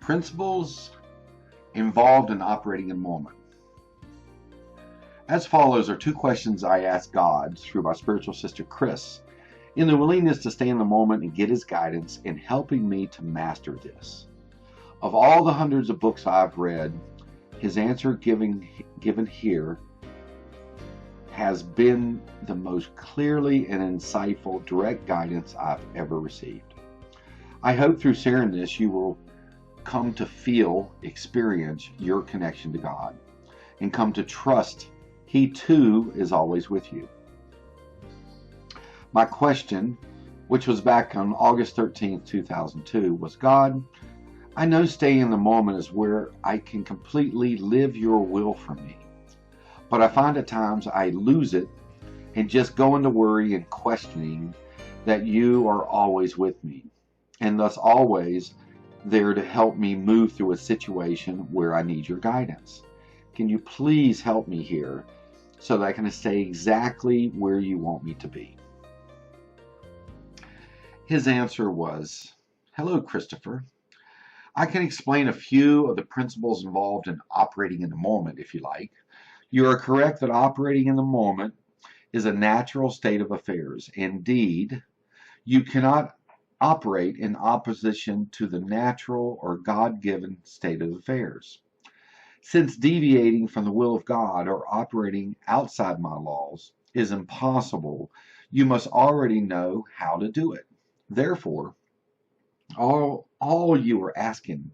Principles involved in operating in the moment. As follows are two questions I asked God through my spiritual sister Chris, in the willingness to stay in the moment and get His guidance in helping me to master this. Of all the hundreds of books I've read, His answer given here has been the most clearly and insightful direct guidance I've ever received. I hope through sharing this you will come to experience your connection to God, and come to trust He too is always with you. My question, which was back on August 13th, 2002, was, God, I know staying in the moment is where I can completely live your will for me. But I find at times I lose it and just go into worry and questioning that you are always with me, and thus always there to help me move through a situation where I need your guidance. Can you please help me here so that I can stay exactly where you want me to be? His answer was, hello, Christopher. I can explain a few of the principles involved in operating in the moment, if you like. You are correct that operating in the moment is a natural state of affairs. Indeed, you cannot operate in opposition to the natural or God-given state of affairs. Since deviating from the will of God or operating outside my laws is impossible, you must already know how to do it. Therefore, all you are asking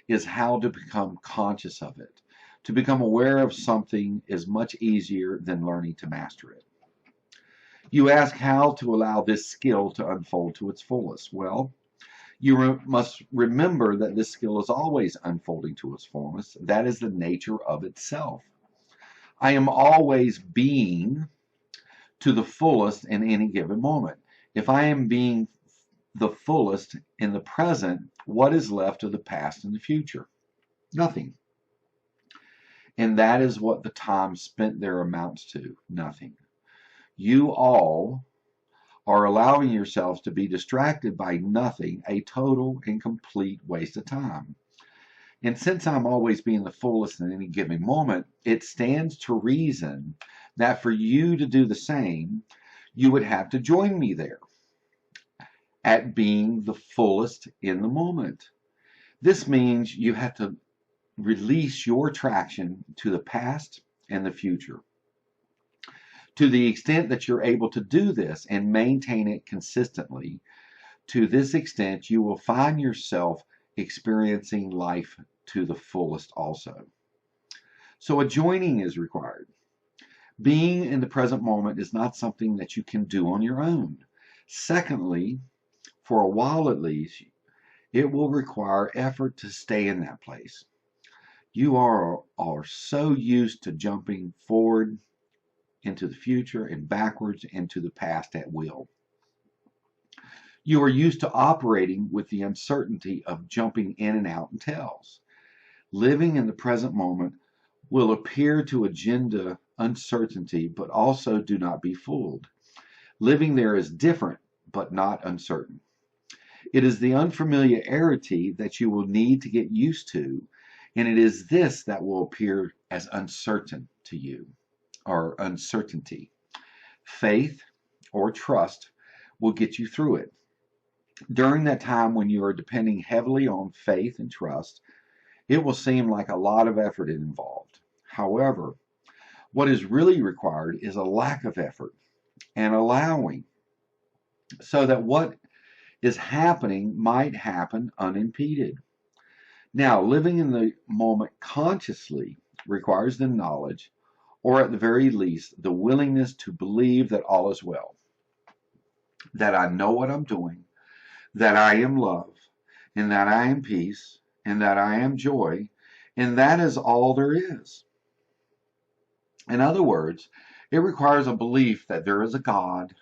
is how to become conscious of it. To become aware of something is much easier than learning to master it. You ask how to allow this skill to unfold to its fullest. Well, you must remember that this skill is always unfolding to its fullest. That is the nature of itself. I am always being to the fullest in any given moment. If I am being the fullest in the present, what is left of the past and the future? Nothing. And that is what the time spent there amounts to, nothing. You all are allowing yourselves to be distracted by nothing, a total and complete waste of time. And since I'm always being the fullest in any given moment, it stands to reason that for you to do the same, you would have to join me there at being the fullest in the moment. This means you have to release your attraction to the past and the future. To the extent that you're able to do this and maintain it consistently, to this extent you will find yourself experiencing life to the fullest also. So a joining is required. Being in the present moment is not something that you can do on your own. Secondly, for a while at least, it will require effort to stay in that place. You are so used to jumping forward into the future and backwards into the past at will. You are used to operating with the uncertainty of jumping in and out in tails. Living in the present moment will appear to agenda uncertainty, but also do not be fooled. Living there is different, but not uncertain. It is the unfamiliarity that you will need to get used to, and it is this that will appear as uncertain to you, or uncertainty. Faith or trust will get you through it. During that time when you are depending heavily on faith and trust, it will seem like a lot of effort is involved. However, what is really required is a lack of effort and allowing, so that what is happening might happen unimpeded. Now, living in the moment consciously requires the knowledge, or at the very least, the willingness to believe that all is well, that I know what I'm doing, that I am love, and that I am peace, and that I am joy, and that is all there is. In other words, it requires a belief that there is a God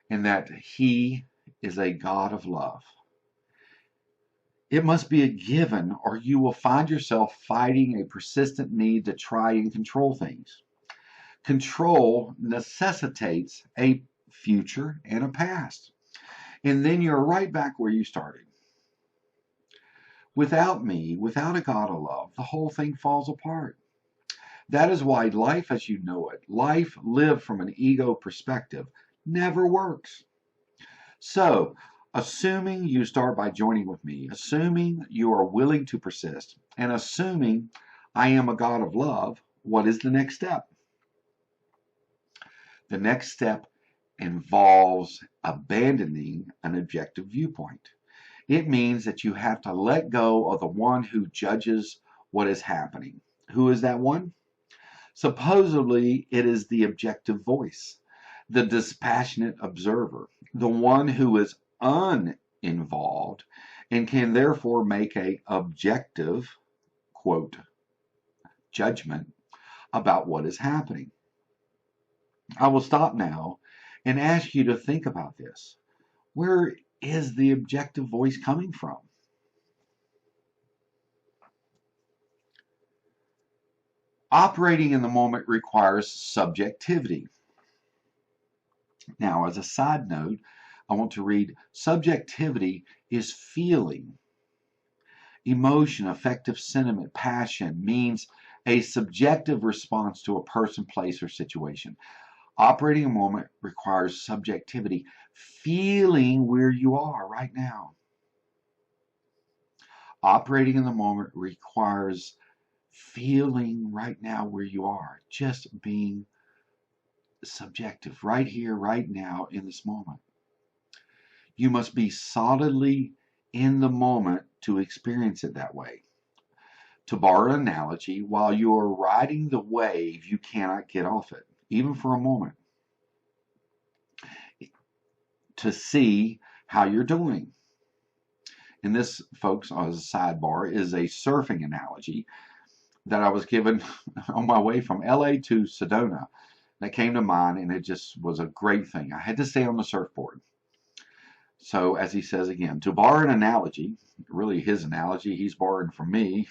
and that He is a God of love. It must be a given, or you will find yourself fighting a persistent need to try and control things. Control necessitates a future and a past. And then you're right back where you started. Without me, without a God of love, the whole thing falls apart. That is why life as you know it, life lived from an ego perspective, never works. So, assuming you start by joining with me, assuming you are willing to persist, and assuming I am a God of love, what is the next step? The next step involves abandoning an objective viewpoint. It means that you have to let go of the one who judges what is happening. Who is that one? Supposedly, it is the objective voice, the dispassionate observer, the one who is uninvolved and can therefore make a objective, quote, judgment about what is happening. I will stop now and ask you to think about this. Where is the objective voice coming from? Operating in the moment requires subjectivity. Now, as a side note, I want to read, subjectivity is feeling. Emotion, affective sentiment, passion means a subjective response to a person, place, or situation. Operating a moment requires subjectivity, feeling where you are right now. Operating in the moment requires feeling right now where you are, just being subjective, right here, right now, in this moment. You must be solidly in the moment to experience it that way. To borrow an analogy, while you are riding the wave, you cannot get off it, even for a moment, to see how you're doing. And this, folks, as a sidebar, is a surfing analogy that I was given on my way from LA to Sedona. That came to mind, and it just was a great thing. I had to stay on the surfboard. So, as he says again, to borrow an analogy, really his analogy, he's borrowing from me,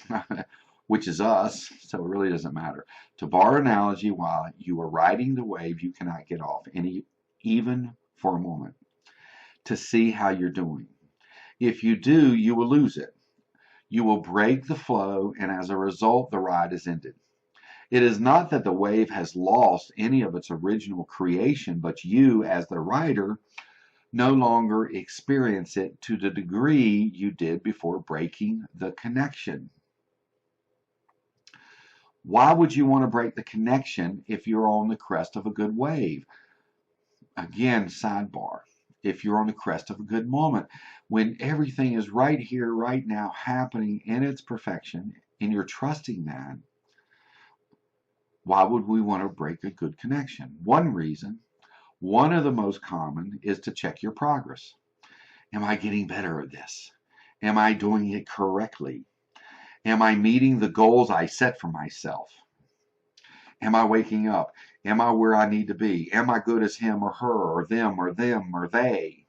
which is us, so it really doesn't matter. To borrow an analogy, while you are riding the wave, you cannot get off, even for a moment, to see how you're doing. If you do, you will lose it. You will break the flow, and as a result, the ride is ended. It is not that the wave has lost any of its original creation, but you, as the rider, no longer experience it to the degree you did before breaking the connection. Why would you want to break the connection if you're on the crest of a good wave? Again, sidebar. If you're on the crest of a good moment, when everything is right here, right now, happening in its perfection, and you're trusting that, why would we want to break a good connection? One reason, one of the most common, is to check your progress. Am I getting better at this? Am I doing it correctly? Am I meeting the goals I set for myself? Am I waking up? Am I where I need to be? Am I good as him or her or them or they?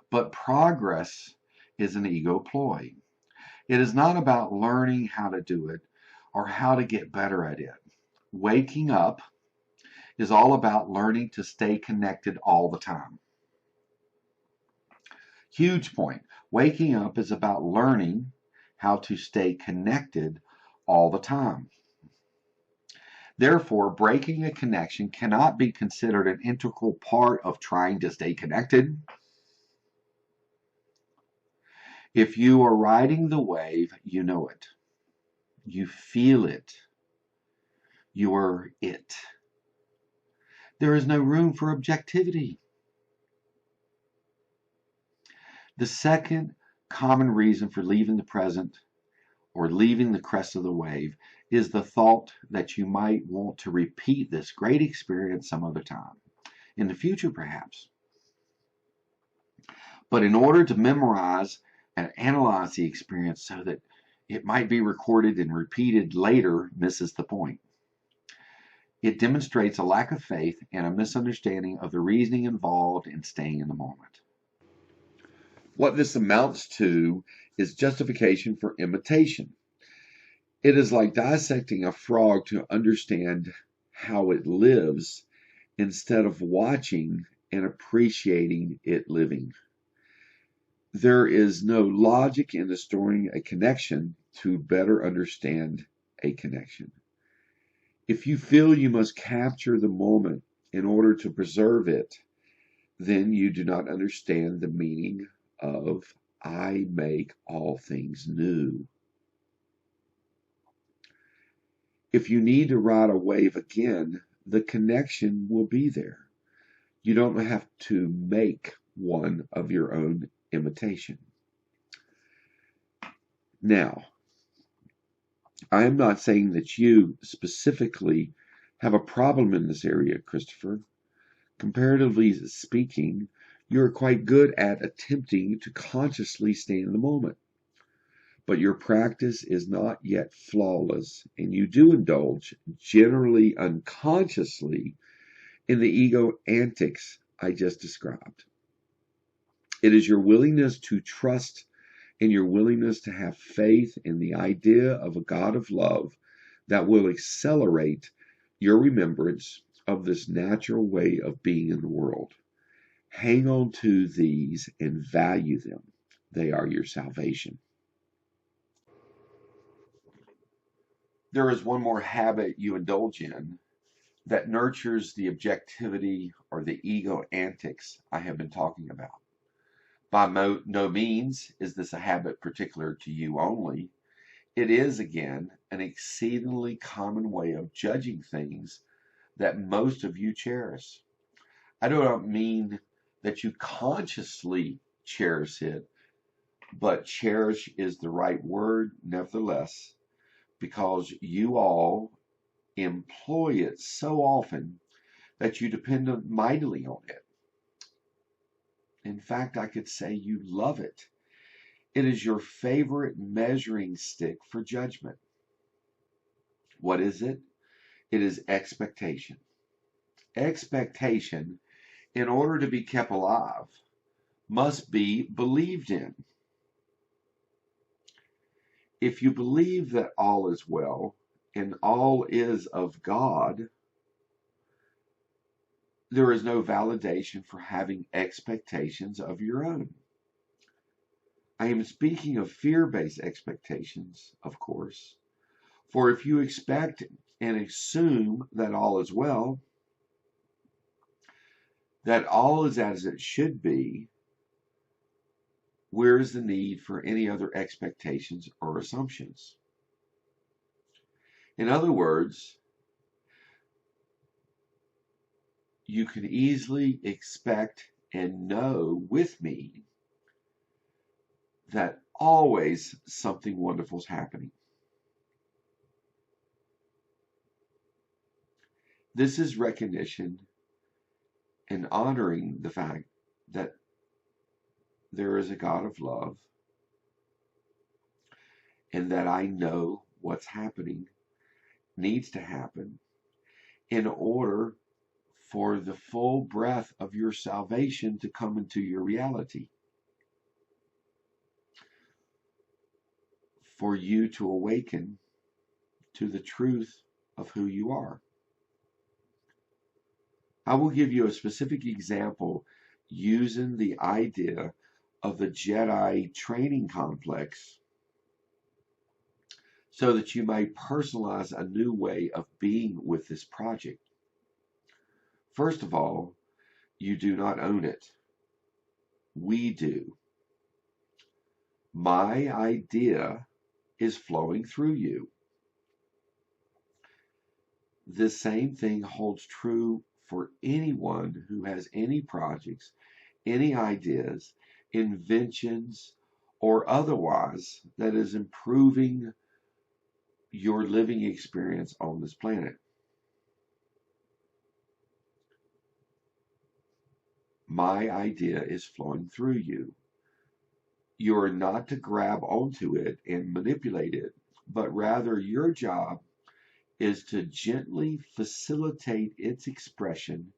But progress is an ego ploy. It is not about learning how to do it or how to get better at it. Waking up is all about learning to stay connected all the time. Huge point. Waking up is about learning how to stay connected all the time. Therefore, breaking a connection cannot be considered an integral part of trying to stay connected. If you are riding the wave, you know it. You feel it. You are it. There is no room for objectivity. The second common reason for leaving the present or leaving the crest of the wave is the thought that you might want to repeat this great experience some other time, in the future perhaps. But in order to memorize and analyze the experience so that it might be recorded and repeated later misses the point. It demonstrates a lack of faith and a misunderstanding of the reasoning involved in staying in the moment. What this amounts to is justification for imitation. It is like dissecting a frog to understand how it lives instead of watching and appreciating it living. There is no logic in distorting a connection to better understand a connection. If you feel you must capture the moment in order to preserve it, then you do not understand the meaning of I make all things new. If you need to ride a wave again, the connection will be there. You don't have to make one of your own imitation. Now, I am not saying that you specifically have a problem in this area, Christopher. Comparatively speaking, you are quite good at attempting to consciously stay in the moment. But your practice is not yet flawless, and you do indulge, generally unconsciously, in the ego antics I just described. It is your willingness to trust and your willingness to have faith in the idea of a God of love that will accelerate your remembrance of this natural way of being in the world. Hang on to these and value them. They are your salvation. There is one more habit you indulge in that nurtures the objectivity or the ego antics I have been talking about. By no means is this a habit particular to you only. It is, again, an exceedingly common way of judging things that most of you cherish. I do not mean that you consciously cherish it, but cherish is the right word nevertheless, because you all employ it so often that you depend mightily on it. In fact, I could say you love it. It is your favorite measuring stick for judgment. What is it? It is expectation. Expectation, in order to be kept alive, must be believed in. If you believe that all is well and all is of God, there is no validation for having expectations of your own. I am speaking of fear-based expectations, of course, for if you expect and assume that all is well, that all is as it should be, where is the need for any other expectations or assumptions? In other words, you can easily expect and know with me that always something wonderful is happening. This is recognition and honoring the fact that there is a God of love and that I know what's happening needs to happen in order for the full breath of your salvation to come into your reality. For you to awaken to the truth of who you are. I will give you a specific example using the idea of the Jedi training complex so that you may personalize a new way of being with this project. First of all, you do not own it. We do. My idea is flowing through you. This same thing holds true for anyone who has any projects, any ideas, inventions, or otherwise that is improving your living experience on this planet. My idea is flowing through you. You are not to grab onto it and manipulate it, but rather your job is to gently facilitate its expression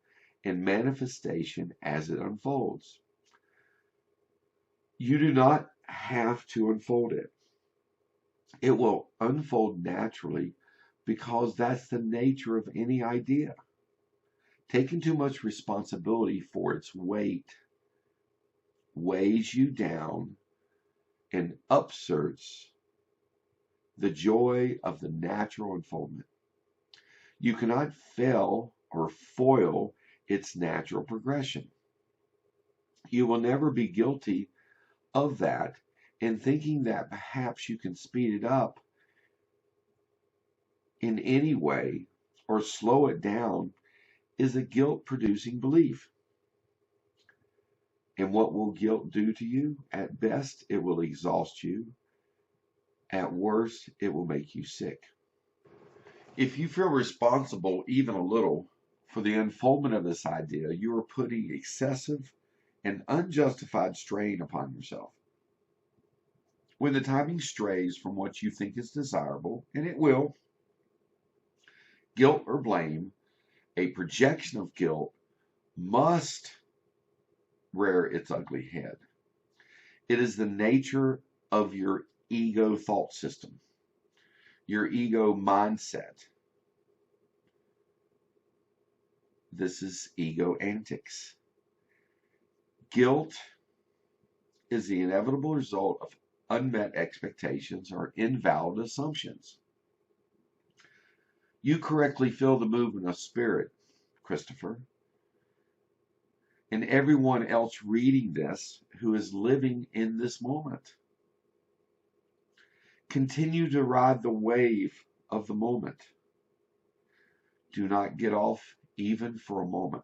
and manifestation as it unfolds. You do not have to unfold it. It will unfold naturally because that's the nature of any idea. Taking too much responsibility for its weight weighs you down and upserts the joy of the natural unfoldment. You cannot fail or foil its natural progression. You will never be guilty of that, and thinking that perhaps you can speed it up in any way or slow it down is a guilt-producing belief. And what will guilt do to you? At best, it will exhaust you. At worst, it will make you sick. If you feel responsible even a little for the unfoldment of this idea, you are putting excessive and unjustified strain upon yourself. When the timing strays from what you think is desirable, and it will, guilt or blame, a projection of guilt must rear its ugly head. It is the nature of your ego thought system, your ego mindset. This is ego antics. Guilt is the inevitable result of unmet expectations or invalid assumptions. You correctly feel the movement of spirit, Christopher, and everyone else reading this who is living in this moment. Continue to ride the wave of the moment. Do not get off even for a moment.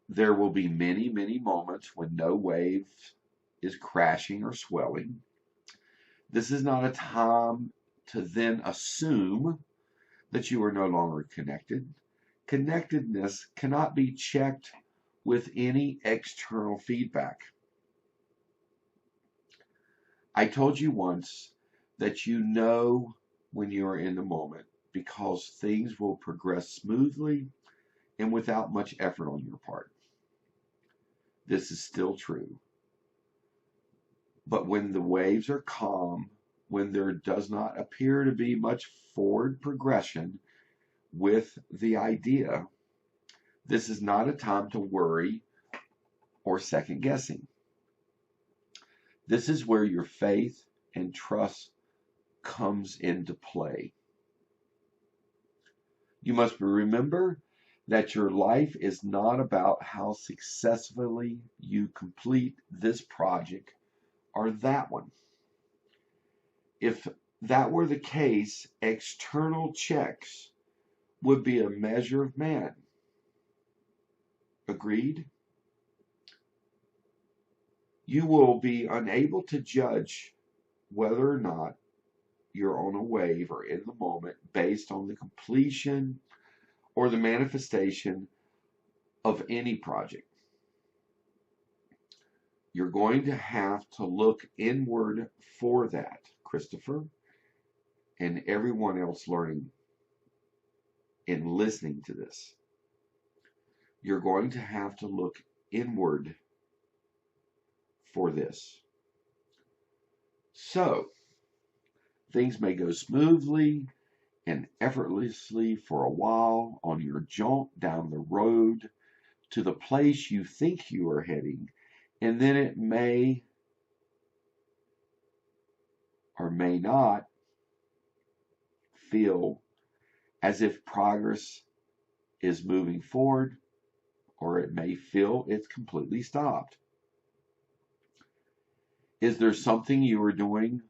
There will be many, many moments when no wave is crashing or swelling. This is not a time to then assume that you are no longer connected. Connectedness cannot be checked with any external feedback. I told you once that you know when you are in the moment because things will progress smoothly and without much effort on your part. This is still true. But when the waves are calm, when there does not appear to be much forward progression with the idea, this is not a time to worry or second guessing. This is where your faith and trust comes into play. You must remember that your life is not about how successfully you complete this project or that one. If that were the case, external checks would be a measure of man. Agreed? You will be unable to judge whether or not you're on a wave or in the moment based on the completion or the manifestation of any project. You're going to have to look inward for that, Christopher, and everyone else learning and listening to this. You're going to have to look inward for this. So, things may go smoothly and effortlessly for a while on your jaunt down the road to the place you think you are heading, and then it may or may not feel as if progress is moving forward, or it may feel it's completely stopped. Is there something you are doing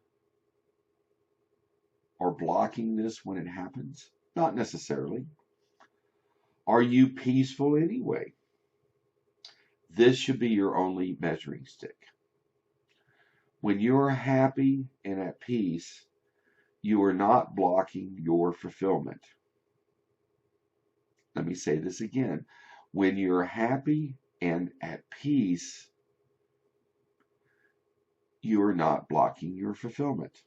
or blocking this when it happens? Not necessarily. Are you peaceful anyway? This should be your only measuring stick. When you are happy and at peace, you are not blocking your fulfillment. Let me say this again. When you're happy and at peace, you are not blocking your fulfillment.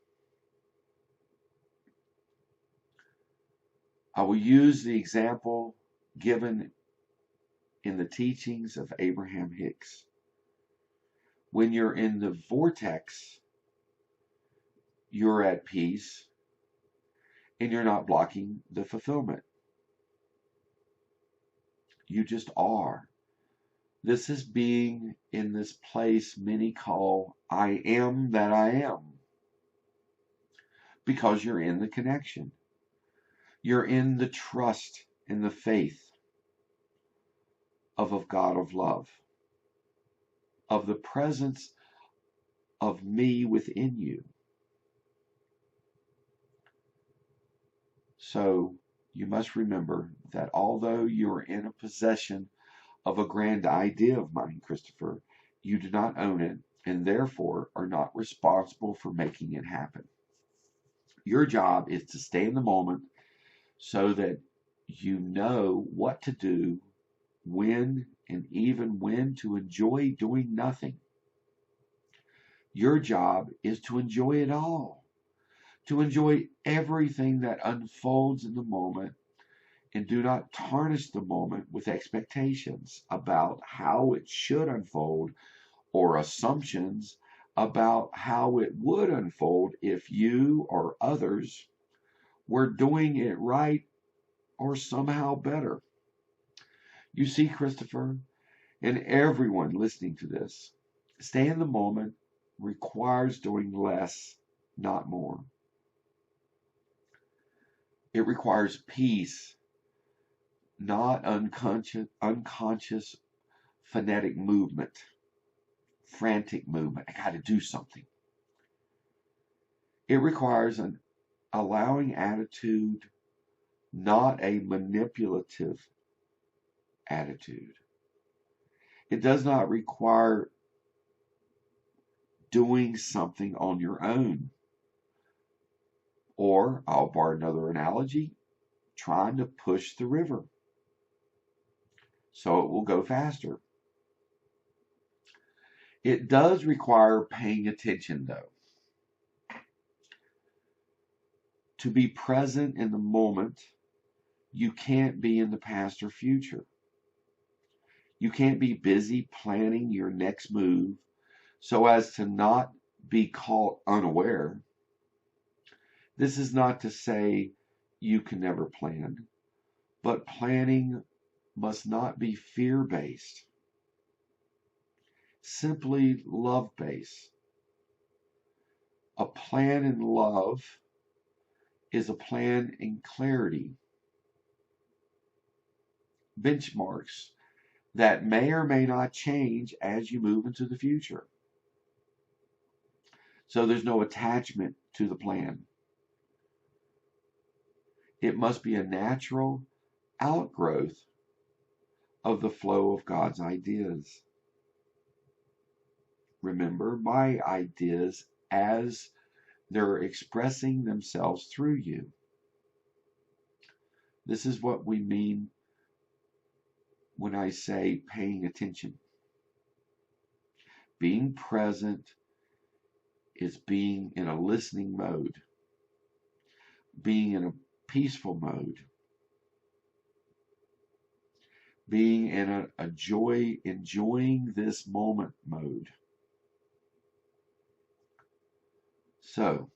I will use the example given in the teachings of Abraham Hicks. When you're in the vortex, you're at peace and you're not blocking the fulfillment. You just are. This is being in this place many call I am that I am, because you're in the connection. You're in the trust and the faith of a God of love, of the presence of me within you. So you must remember that although you are in a possession of a grand idea of mine, Christopher, you do not own it and therefore are not responsible for making it happen. Your job is to stay in the moment so that you know what to do, when, and even when to enjoy doing nothing. Your job is to enjoy it all, to enjoy everything that unfolds in the moment, and do not tarnish the moment with expectations about how it should unfold or assumptions about how it would unfold if you or others were doing it right or somehow better. You see, Christopher, and everyone listening to this, stay in the moment requires doing less, not more. It requires peace, not unconscious phonetic movement, frantic movement. I got to do something. It requires an allowing attitude, not a manipulative attitude. It does not require doing something on your own. Or, I'll borrow another analogy, trying to push the river so it will go faster. It does require paying attention, though. To be present in the moment, you can't be in the past or future. You can't be busy planning your next move so as to not be caught unaware. This is not to say you can never plan, but planning must not be fear-based, simply love-based. A plan in love is a plan in clarity, benchmarks that may or may not change as you move into the future. So there's no attachment to the plan. It must be a natural outgrowth of the flow of God's ideas. Remember, my ideas as they're expressing themselves through you. This is what we mean when I say paying attention. Being present is being in a listening mode, being in a peaceful mode, being in enjoying this moment mode. So,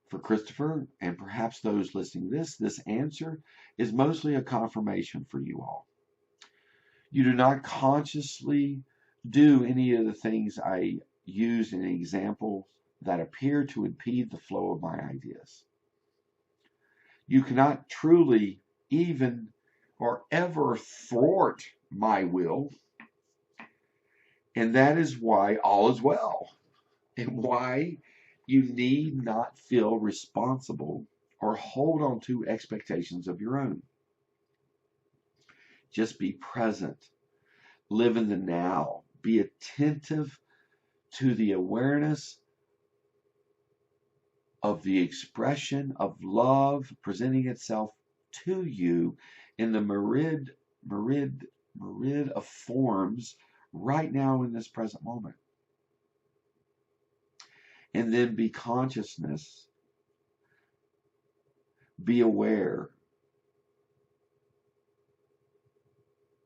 for Christopher and perhaps those listening to this answer is mostly a confirmation for you all. You do not consciously do any of the things I used in examples that appear to impede the flow of my ideas. You cannot truly even or ever thwart my will, and that is why all is well, and why you need not feel responsible or hold on to expectations of your own. Just be present. Live in the now. Be attentive to the awareness of the expression of love presenting itself to you in the myriad of forms right now in this present moment. And then be consciousness, be aware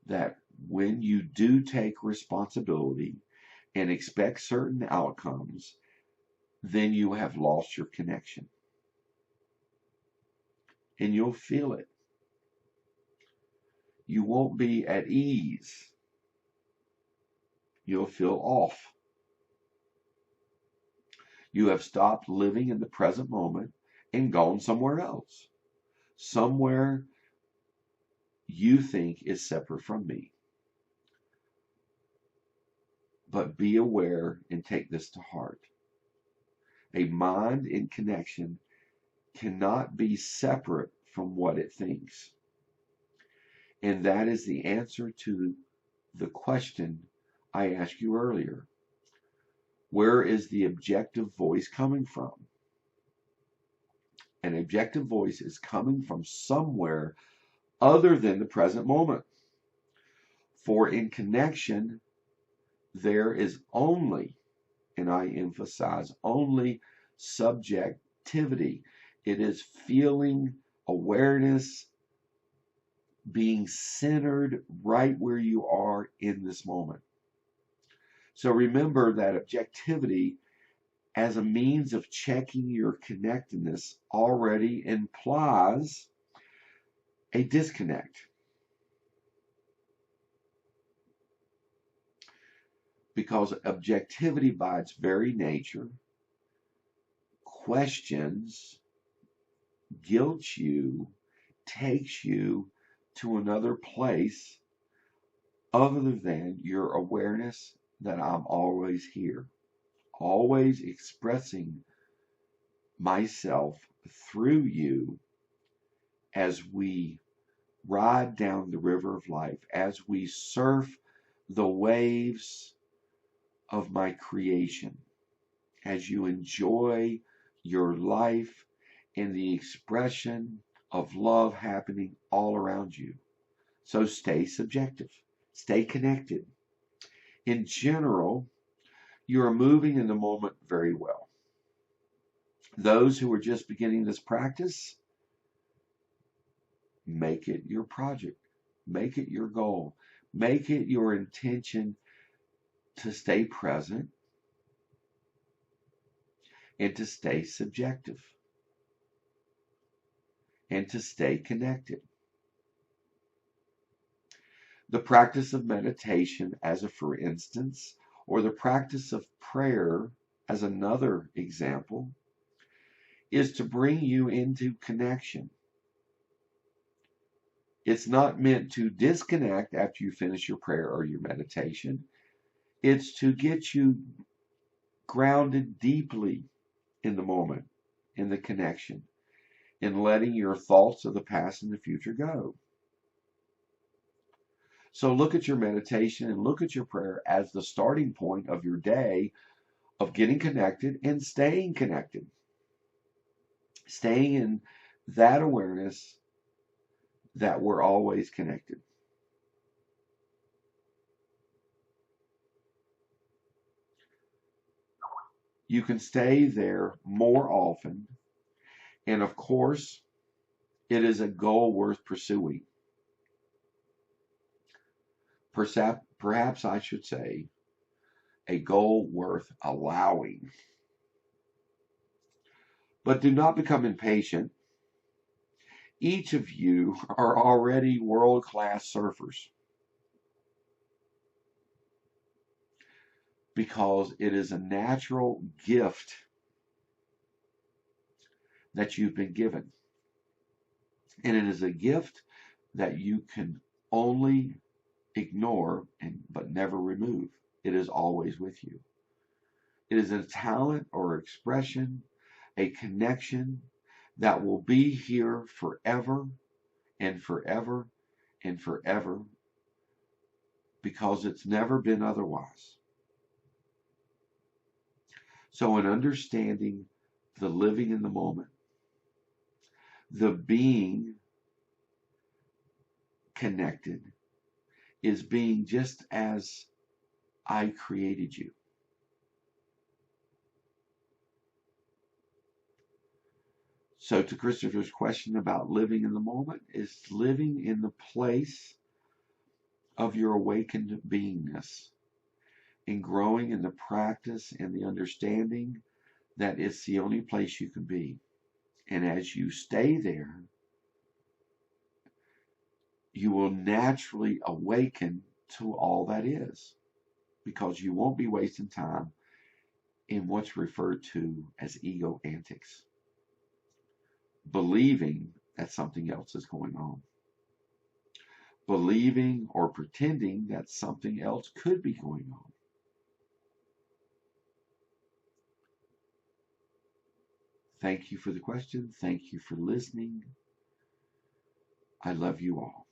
that when you do take responsibility and expect certain outcomes, then you have lost your connection. And you'll feel it. You won't be at ease. You'll feel off. You have stopped living in the present moment and gone somewhere else. Somewhere you think is separate from me. But be aware and take this to heart. A mind in connection cannot be separate from what it thinks. And that is the answer to the question I asked you earlier. Where is the objective voice coming from? An objective voice is coming from somewhere other than the present moment. For in connection, there is only, and I emphasize only, subjectivity. It is feeling, awareness, being centered right where you are in this moment. So remember that objectivity as a means of checking your connectedness already implies a disconnect. Because objectivity by its very nature questions, guilts you, takes you to another place other than your awareness that I'm always here, always expressing myself through you as we ride down the river of life, as we surf the waves of my creation, as you enjoy your life and the expression of love happening all around you. So stay subjective, stay connected. In general, you are moving in the moment very well. Those who are just beginning this practice, make it your project, make it your goal, make it your intention to stay present and to stay subjective and to stay connected. The practice of meditation as a for instance, or the practice of prayer as another example, is to bring you into connection. It's not meant to disconnect after you finish your prayer or your meditation. It's to get you grounded deeply in the moment, in the connection, in letting your thoughts of the past and the future go. So look at your meditation and look at your prayer as the starting point of your day of getting connected and staying connected. Staying in that awareness that we're always connected. You can stay there more often, and of course, it is a goal worth pursuing. Perhaps I should say, a goal worth allowing. But do not become impatient. Each of you are already world-class surfers because it is a natural gift that you've been given. And it is a gift that you can only ignore but never remove. It is always with you. It is a talent or expression, a connection that will be here forever and forever and forever because it's never been otherwise. So in understanding the living in the moment, the being connected is being just as I created you. So to Christopher's question about living in the moment, is living in the place of your awakened beingness and growing in the practice and the understanding that it's the only place you can be. And as you stay there, you will naturally awaken to all that is, because you won't be wasting time in what's referred to as ego antics, believing that something else is going on, believing or pretending that something else could be going on. Thank you for the question. Thank you for listening. I love you all.